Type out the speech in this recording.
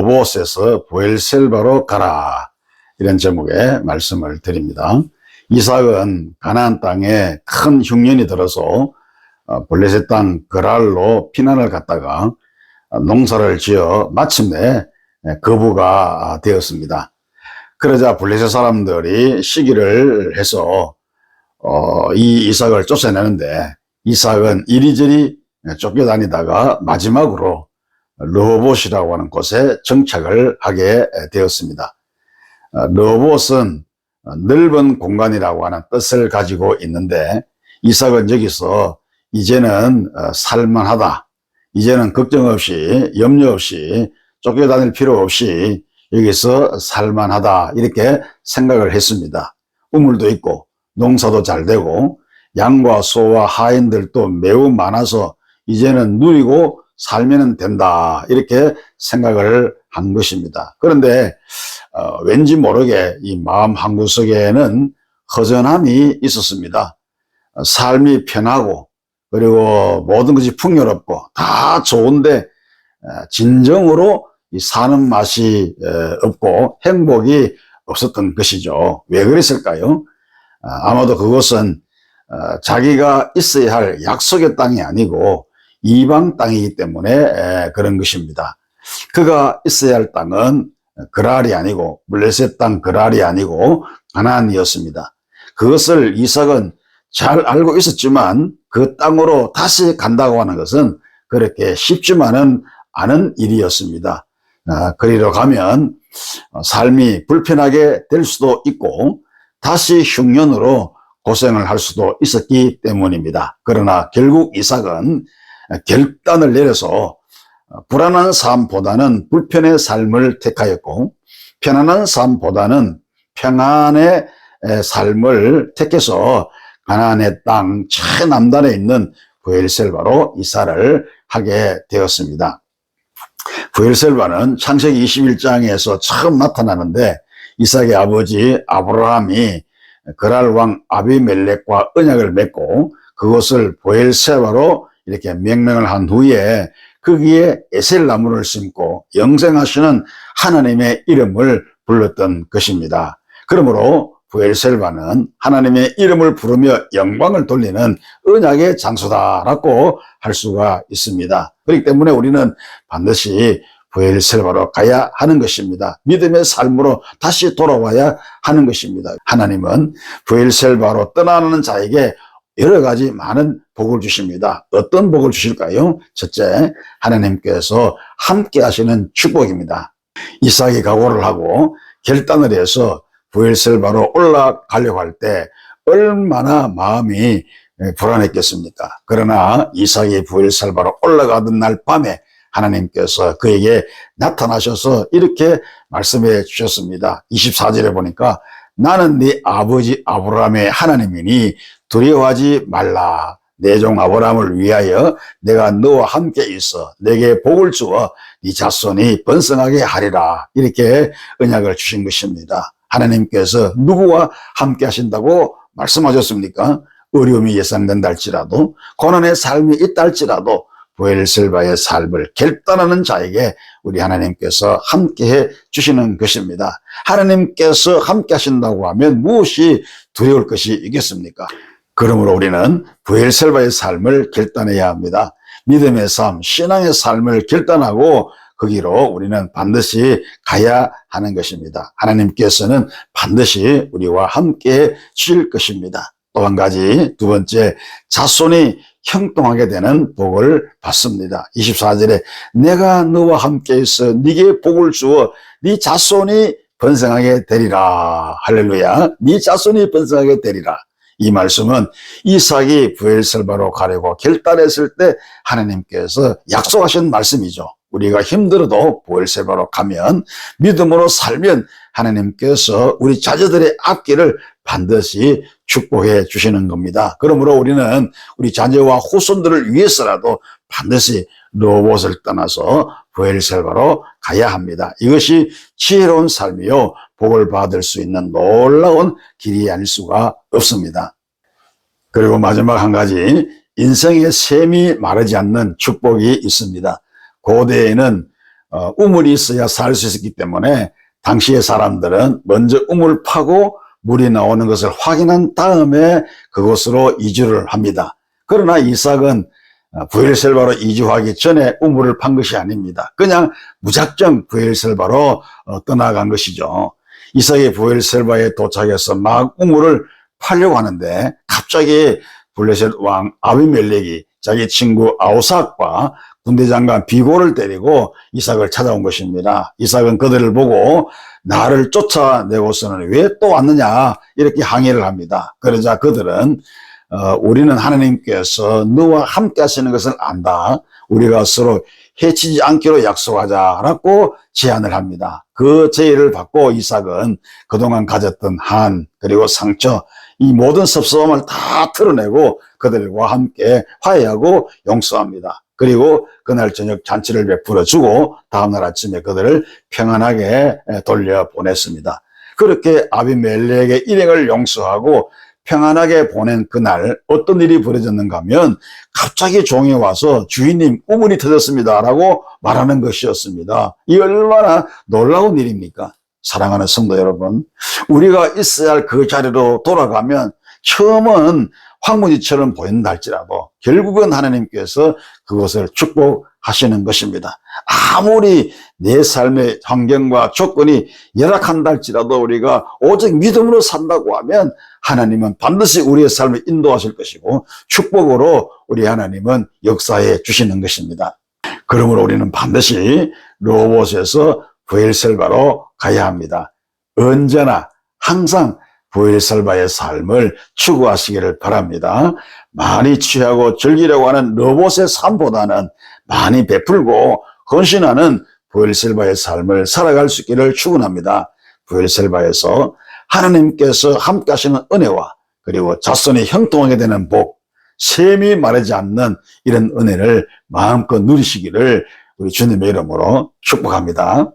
르호봇에서 브엘셀바로 가라, 이런 제목의 말씀을 드립니다. 이삭은 가나안 땅에 큰 흉년이 들어서 블레셋 땅 그랄로 피난을 갔다가 농사를 지어 마침내 거부가 되었습니다. 그러자 블레셋 사람들이 시기를 해서 이 이삭을 쫓아내는데, 이삭은 이리저리 쫓겨다니다가 마지막으로 르호봇이라고 하는 곳에 정착을 하게 되었습니다. 르호봇은 넓은 공간이라고 하는 뜻을 가지고 있는데, 이삭은 여기서 이제는 살만하다, 이제는 걱정 없이 염려 없이 쫓겨다닐 필요 없이 여기서 살만하다, 이렇게 생각을 했습니다. 우물도 있고 농사도 잘 되고 양과 소와 하인들도 매우 많아서 이제는 누리고 살면 된다, 이렇게 생각을 한 것입니다. 그런데 왠지 모르게 이 마음 한구석에는 허전함이 있었습니다. 삶이 편하고 그리고 모든 것이 풍요롭고 다 좋은데 진정으로 이 사는 맛이 없고 행복이 없었던 것이죠. 왜 그랬을까요? 아마도 그것은 자기가 있어야 할 약속의 땅이 아니고 이방 땅이기 때문에 그런 것입니다. 그가 있어야 할 땅은 그랄이 아니고, 블레셋 땅 그랄이 아니고 가나안이었습니다. 그것을 이삭은 잘 알고 있었지만 그 땅으로 다시 간다고 하는 것은 그렇게 쉽지만은 않은 일이었습니다. 그리로 가면 삶이 불편하게 될 수도 있고 다시 흉년으로 고생을 할 수도 있었기 때문입니다. 그러나 결국 이삭은 결단을 내려서 불안한 삶보다는 불편의 삶을 택하였고, 편안한 삶보다는 평안의 삶을 택해서 가나안의 땅 최남단에 있는 브엘셀바로 이사를 하게 되었습니다. 브엘셀바는 창세기 21장에서 처음 나타나는데, 이삭의 아버지 아브라함이 그랄 왕 아비멜렉과 언약을 맺고 그것을 브엘셀바로 이렇게 명명을 한 후에 거기에 에셀 나무를 심고 영생하시는 하나님의 이름을 불렀던 것입니다. 그러므로 브엘셀바는 하나님의 이름을 부르며 영광을 돌리는 언약의 장소다라고 할 수가 있습니다. 그렇기 때문에 우리는 반드시 브엘셀바로 가야 하는 것입니다. 믿음의 삶으로 다시 돌아와야 하는 것입니다. 하나님은 브엘셀바로 떠나는 자에게 여러 가지 많은 복을 주십니다. 어떤 복을 주실까요? 첫째, 하나님께서 함께 하시는 축복입니다. 이삭이 각오를 하고 결단을 해서 브엘셀바로 올라가려고 할 때 얼마나 마음이 불안했겠습니까? 그러나 이삭이 브엘셀바로 올라가던 날 밤에 하나님께서 그에게 나타나셔서 이렇게 말씀해 주셨습니다. 24절에 보니까 나는 네 아버지 아브라함의 하나님이니 두려워하지 말라. 내 종 아브라함을 위하여 내가 너와 함께 있어 내게 복을 주어 네 자손이 번성하게 하리라. 이렇게 언약을 주신 것입니다. 하나님께서 누구와 함께 하신다고 말씀하셨습니까? 어려움이 예상된다 할지라도, 고난의 삶이 있다 할지라도 브엘셀바의 삶을 결단하는 자에게 우리 하나님께서 함께해 주시는 것입니다. 하나님께서 함께 하신다고 하면 무엇이 두려울 것이 있겠습니까? 그러므로 우리는 브엘셀바의 삶을 결단해야 합니다. 믿음의 삶, 신앙의 삶을 결단하고 거기로 우리는 반드시 가야 하는 것입니다. 하나님께서는 반드시 우리와 함께해 주실 것입니다. 또 한 가지, 두 번째, 자손이 형통하게 되는 복을 받습니다. 24절에 내가 너와 함께 있어 네게 복을 주어 네 자손이 번성하게 되리라. 할렐루야. 네 자손이 번성하게 되리라. 이 말씀은 이삭이 브엘셀바로 가려고 결단했을 때 하나님께서 약속하신 말씀이죠. 우리가 힘들어도 브엘셀바로 가면, 믿음으로 살면 하나님께서 우리 자녀들의 앞길을 반드시 축복해 주시는 겁니다. 그러므로 우리는 우리 자녀와 후손들을 위해서라도 반드시 르호봇을 떠나서 브엘셀바로 가야 합니다. 이것이 지혜로운 삶이요 복을 받을 수 있는 놀라운 길이 아닐 수가 없습니다. 그리고 마지막 한 가지, 인생의 셈이 마르지 않는 축복이 있습니다. 고대에는 우물이 있어야 살 수 있었기 때문에 당시의 사람들은 먼저 우물을 파고 물이 나오는 것을 확인한 다음에 그곳으로 이주를 합니다. 그러나 이삭은 브엘셀바로 이주하기 전에 우물을 판 것이 아닙니다. 그냥 무작정 브엘셀바로 떠나간 것이죠. 이삭이 브엘셀바에 도착해서 막 우물을 파려고 하는데 갑자기 블레셋 왕 아비멜렉이 자기 친구 아우삭과 군대장관 비골을 때리고 이삭을 찾아온 것입니다. 이삭은 그들을 보고 나를 쫓아내고서는 왜 또 왔느냐 이렇게 항의를 합니다. 그러자 그들은 우리는 하나님께서 너와 함께 하시는 것을 안다. 우리가 서로 해치지 않기로 약속하자라고 제안을 합니다. 그 제의를 받고 이삭은 그동안 가졌던 한 그리고 상처 이 모든 섭섭함을 다 털어내고 그들과 함께 화해하고 용서합니다. 그리고 그날 저녁 잔치를 베풀어 주고 다음날 아침에 그들을 평안하게 돌려보냈습니다. 그렇게 아비멜렉의 일행을 용서하고 평안하게 보낸 그날 어떤 일이 벌어졌는가 하면 갑자기 종이 와서 주인님 우물이 터졌습니다 라고 말하는 것이었습니다. 이 얼마나 놀라운 일입니까? 사랑하는 성도 여러분, 우리가 있어야 할 그 자리로 돌아가면 처음은 황무지처럼 보인다 할지라도 결국은 하나님께서 그것을 축복하시는 것입니다. 아무리 내 삶의 환경과 조건이 열악한다 할지라도 우리가 오직 믿음으로 산다고 하면 하나님은 반드시 우리의 삶을 인도하실 것이고 축복으로 우리 하나님은 역사해 주시는 것입니다. 그러므로 우리는 반드시 르호봇에서 브엘셀바로 가야 합니다. 언제나 항상 브엘셀바의 삶을 추구하시기를 바랍니다. 많이 취하고 즐기려고 하는 르호봇의 삶보다는 많이 베풀고 헌신하는 브엘셀바의 삶을 살아갈 수 있기를 축원합니다. 브엘셀바에서 하나님께서 함께 하시는 은혜와 그리고 자손이 형통하게 되는 복, 셈이 마르지 않는 이런 은혜를 마음껏 누리시기를 우리 주님의 이름으로 축복합니다.